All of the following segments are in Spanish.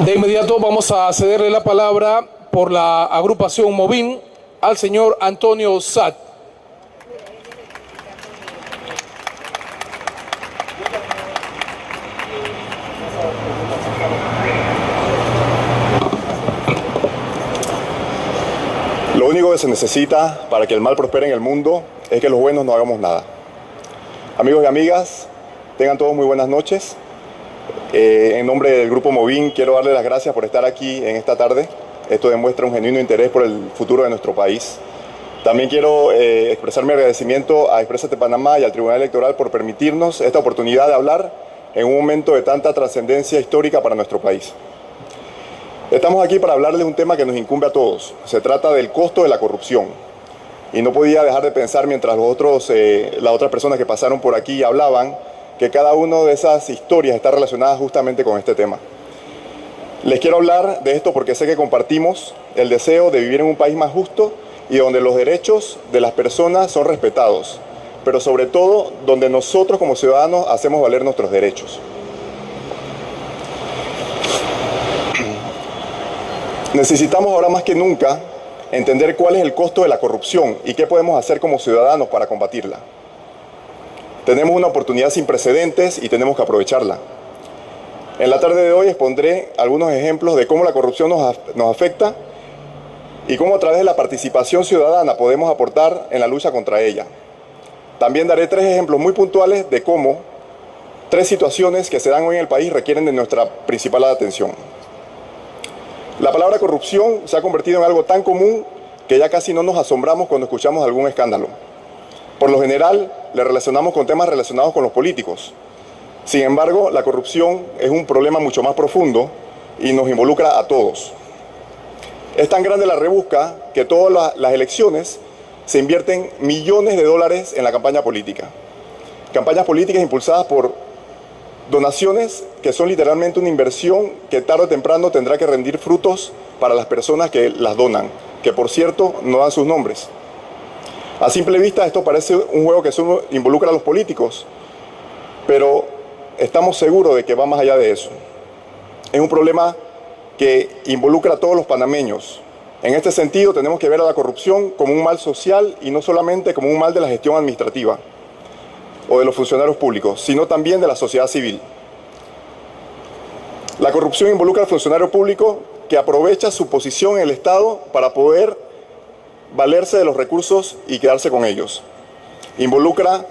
De inmediato vamos a cederle la palabra por la agrupación Movin al señor Antonio Satt. Lo único que se necesita para que el mal prospere en el mundo es que los buenos no hagamos nada. Amigos y amigas, tengan todos muy buenas noches. En nombre del Grupo Movin quiero darles las gracias por estar aquí en esta tarde. Esto demuestra un genuino interés por el futuro de nuestro país. También quiero expresar mi agradecimiento a Exprésate Panamá y al Tribunal Electoral por permitirnos esta oportunidad de hablar en un momento de tanta trascendencia histórica para nuestro país. Estamos aquí para hablarles de un tema que nos incumbe a todos. Se trata del costo de la corrupción. Y no podía dejar de pensar mientras las otras personas que pasaron por aquí hablaban, que cada una de esas historias está relacionada justamente con este tema. Les quiero hablar de esto porque sé que compartimos el deseo de vivir en un país más justo y donde los derechos de las personas son respetados, pero sobre todo donde nosotros como ciudadanos hacemos valer nuestros derechos. Necesitamos ahora más que nunca entender cuál es el costo de la corrupción y qué podemos hacer como ciudadanos para combatirla. Tenemos una oportunidad sin precedentes y tenemos que aprovecharla. En la tarde de hoy expondré algunos ejemplos de cómo la corrupción nos afecta y cómo a través de la participación ciudadana podemos aportar en la lucha contra ella. También daré 3 ejemplos muy puntuales de cómo 3 situaciones que se dan hoy en el país requieren de nuestra principal atención. La palabra corrupción se ha convertido en algo tan común que ya casi no nos asombramos cuando escuchamos algún escándalo. Por lo general, le relacionamos con temas relacionados con los políticos. Sin embargo, la corrupción es un problema mucho más profundo y nos involucra a todos. Es tan grande la rebusca que todas las elecciones se invierten millones de dólares en la campaña política. Campañas políticas impulsadas por donaciones que son literalmente una inversión que tarde o temprano tendrá que rendir frutos para las personas que las donan, que por cierto no dan sus nombres. A simple vista esto parece un juego que solo involucra a los políticos, pero estamos seguros de que va más allá de eso. Es un problema que involucra a todos los panameños. En este sentido tenemos que ver a la corrupción como un mal social y no solamente como un mal de la gestión administrativa o de los funcionarios públicos, sino también de la sociedad civil. La corrupción involucra al funcionario público que aprovecha su posición en el Estado para poder valerse de los recursos y quedarse con ellos. Involucra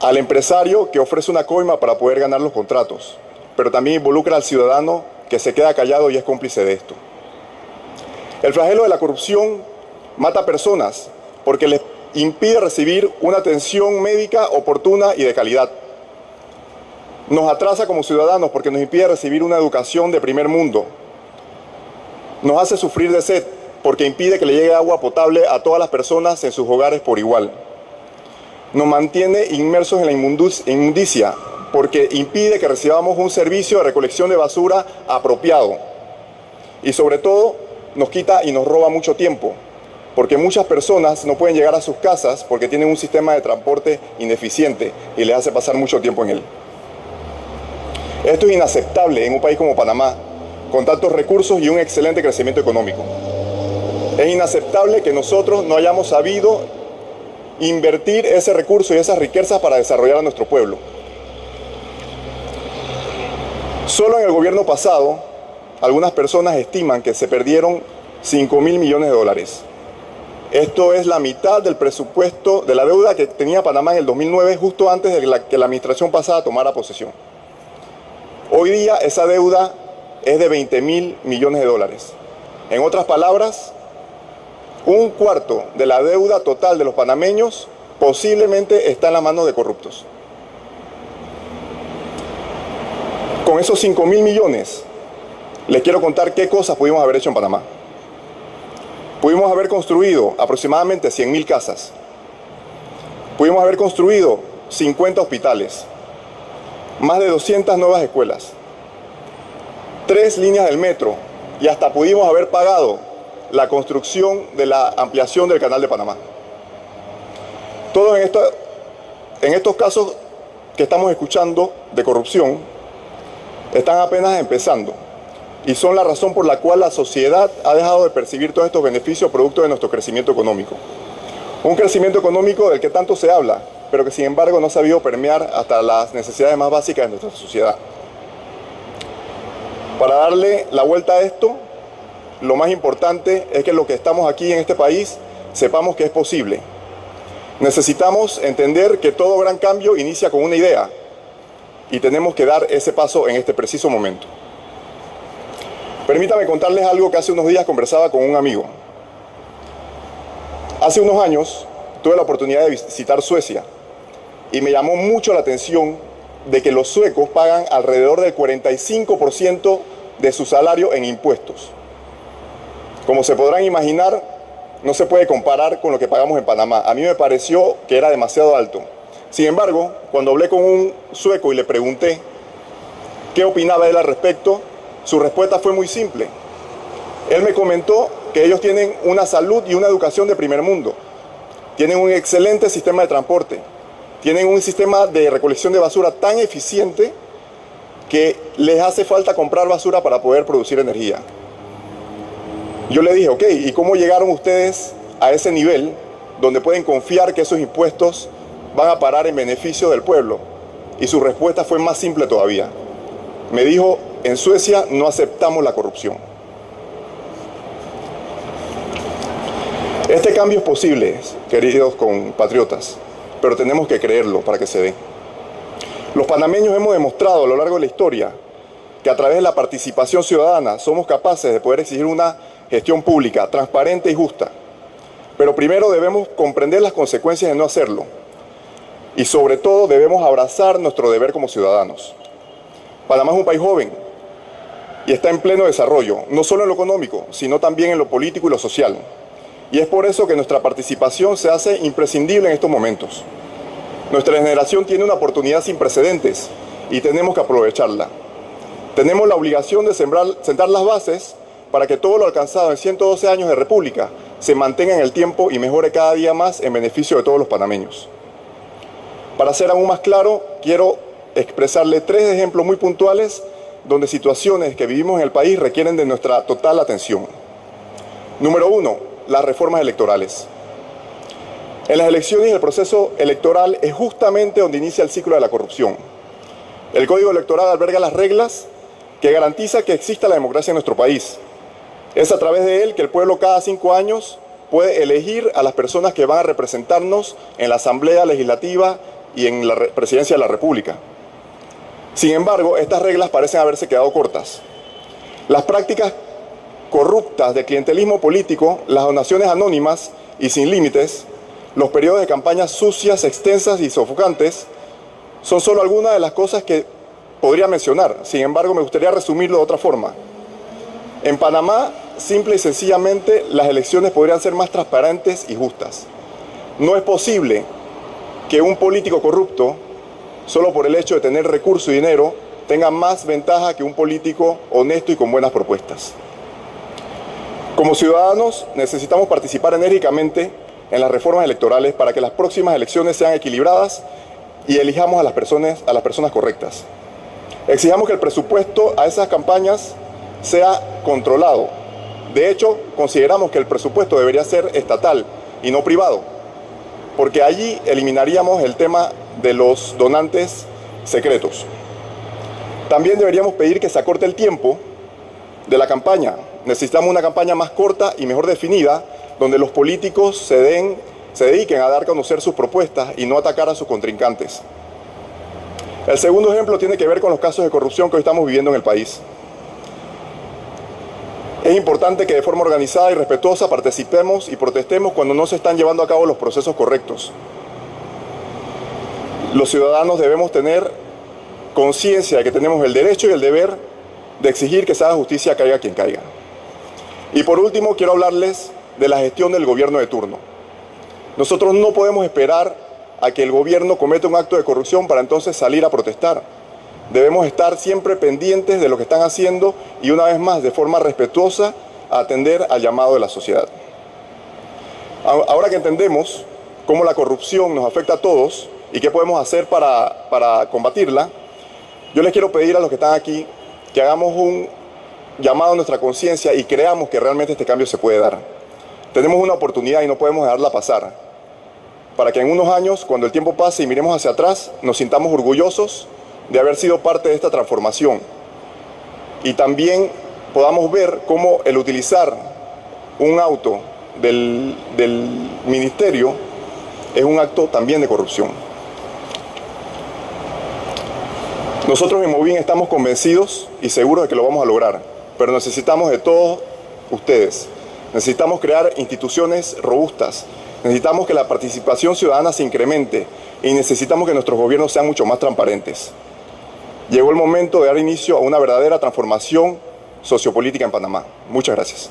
al empresario que ofrece una coima para poder ganar los contratos, pero también involucra al ciudadano que se queda callado y es cómplice de esto. El flagelo de la corrupción mata a personas porque les impide recibir una atención médica oportuna y de calidad. Nos atrasa como ciudadanos porque nos impide recibir una educación de primer mundo. Nos hace sufrir de sed porque impide que le llegue agua potable a todas las personas en sus hogares por igual. Nos mantiene inmersos en la inmundicia porque impide que recibamos un servicio de recolección de basura apropiado. Y sobre todo, nos quita y nos roba mucho tiempo, porque muchas personas no pueden llegar a sus casas porque tienen un sistema de transporte ineficiente y les hace pasar mucho tiempo en él. Esto es inaceptable en un país como Panamá, con tantos recursos y un excelente crecimiento económico. Es inaceptable que nosotros no hayamos sabido invertir ese recurso y esas riquezas para desarrollar a nuestro pueblo. Solo en el gobierno pasado, algunas personas estiman que se perdieron 5.000 millones de dólares. Esto es la mitad del presupuesto de la deuda que tenía Panamá en el 2009, justo antes de que la administración pasada tomara posesión. Hoy día esa deuda es de 20.000 millones de dólares. En otras palabras, un cuarto de la deuda total de los panameños posiblemente está en la mano de corruptos. Con esos 5.000 millones, les quiero contar qué cosas pudimos haber hecho en Panamá. Pudimos haber construido aproximadamente 100.000 casas. Pudimos haber construido 50 hospitales, más de 200 nuevas escuelas, 3 líneas del metro y hasta pudimos haber pagado la construcción de la ampliación del Canal de Panamá. Todo en estos casos que estamos escuchando de corrupción están apenas empezando. y son la razón por la cual la sociedad ha dejado de percibir todos estos beneficios producto de nuestro crecimiento económico. Un crecimiento económico del que tanto se habla, pero que sin embargo no ha sabido permear hasta las necesidades más básicas de nuestra sociedad. Para darle la vuelta a esto, lo más importante es que los que estamos aquí en este país sepamos que es posible. Necesitamos entender que todo gran cambio inicia con una idea y tenemos que dar ese paso en este preciso momento. Permítame contarles algo que hace unos días conversaba con un amigo. Hace unos años tuve la oportunidad de visitar Suecia y me llamó mucho la atención de que los suecos pagan alrededor del 45% de su salario en impuestos. Como se podrán imaginar, no se puede comparar con lo que pagamos en Panamá. A mí me pareció que era demasiado alto. Sin embargo, cuando hablé con un sueco y le pregunté qué opinaba él al respecto, su respuesta fue muy simple. Él me comentó que ellos tienen una salud y una educación de primer mundo. Tienen un excelente sistema de transporte. Tienen un sistema de recolección de basura tan eficiente que les hace falta comprar basura para poder producir energía. Yo le dije, ok, ¿y cómo llegaron ustedes a ese nivel donde pueden confiar que esos impuestos van a parar en beneficio del pueblo? Y su respuesta fue más simple todavía. Me dijo, en Suecia no aceptamos la corrupción. Este cambio es posible, queridos compatriotas, pero tenemos que creerlo para que se dé. Los panameños hemos demostrado a lo largo de la historia que a través de la participación ciudadana somos capaces de poder exigir una gestión pública transparente y justa. Pero primero debemos comprender las consecuencias de no hacerlo y sobre todo debemos abrazar nuestro deber como ciudadanos. Panamá es un país joven y está en pleno desarrollo, no solo en lo económico, sino también en lo político y lo social. Y es por eso que nuestra participación se hace imprescindible en estos momentos. Nuestra generación tiene una oportunidad sin precedentes y tenemos que aprovecharla. Tenemos la obligación de sentar las bases para que todo lo alcanzado en 112 años de República se mantenga en el tiempo y mejore cada día más en beneficio de todos los panameños. Para ser aún más claro, quiero expresarle 3 ejemplos muy puntuales donde situaciones que vivimos en el país requieren de nuestra total atención. Número 1, las reformas electorales. En las elecciones y el proceso electoral es justamente donde inicia el ciclo de la corrupción. El Código Electoral alberga las reglas que garantiza que exista la democracia en nuestro país. Es a través de él que el pueblo cada 5 años puede elegir a las personas que van a representarnos en la Asamblea Legislativa y en la Presidencia de la República. Sin embargo, estas reglas parecen haberse quedado cortas. Las prácticas corruptas de clientelismo político, las donaciones anónimas y sin límites, los periodos de campañas sucias, extensas y sofocantes, son solo algunas de las cosas que podría mencionar. Sin embargo, me gustaría resumirlo de otra forma. En Panamá, simple y sencillamente, las elecciones podrían ser más transparentes y justas. No es posible que un político corrupto, solo por el hecho de tener recursos y dinero, tenga más ventaja que un político honesto y con buenas propuestas. Como ciudadanos, necesitamos participar enérgicamente en las reformas electorales para que las próximas elecciones sean equilibradas y elijamos a las personas correctas. Exijamos que el presupuesto a esas campañas sea controlado. De hecho, consideramos que el presupuesto debería ser estatal y no privado, porque allí eliminaríamos el tema de los donantes secretos. También deberíamos pedir que se acorte el tiempo de la campaña. Necesitamos una campaña más corta y mejor definida, donde los políticos se dediquen a dar a conocer sus propuestas y no atacar a sus contrincantes. El segundo ejemplo tiene que ver con los casos de corrupción que hoy estamos viviendo en el país. Es importante que de forma organizada y respetuosa participemos y protestemos cuando no se están llevando a cabo los procesos correctos. Los ciudadanos debemos tener conciencia de que tenemos el derecho y el deber de exigir que se haga justicia caiga quien caiga. Y por último, quiero hablarles de la gestión del gobierno de turno. Nosotros no podemos esperar a que el gobierno cometa un acto de corrupción para entonces salir a protestar. Debemos estar siempre pendientes de lo que están haciendo y una vez más, de forma respetuosa, atender al llamado de la sociedad. Ahora que entendemos cómo la corrupción nos afecta a todos y qué podemos hacer para combatirla, yo les quiero pedir a los que están aquí que hagamos llamado a nuestra conciencia y creamos que realmente este cambio se puede dar. Tenemos una oportunidad y no podemos dejarla pasar, para que en unos años, cuando el tiempo pase y miremos hacia atrás, nos sintamos orgullosos de haber sido parte de esta transformación. Y también podamos ver cómo el utilizar un auto del ministerio es un acto también de corrupción. Nosotros en Movin estamos convencidos y seguros de que lo vamos a lograr, pero necesitamos de todos ustedes. Necesitamos crear instituciones robustas, necesitamos que la participación ciudadana se incremente y necesitamos que nuestros gobiernos sean mucho más transparentes. Llegó el momento de dar inicio a una verdadera transformación sociopolítica en Panamá. Muchas gracias.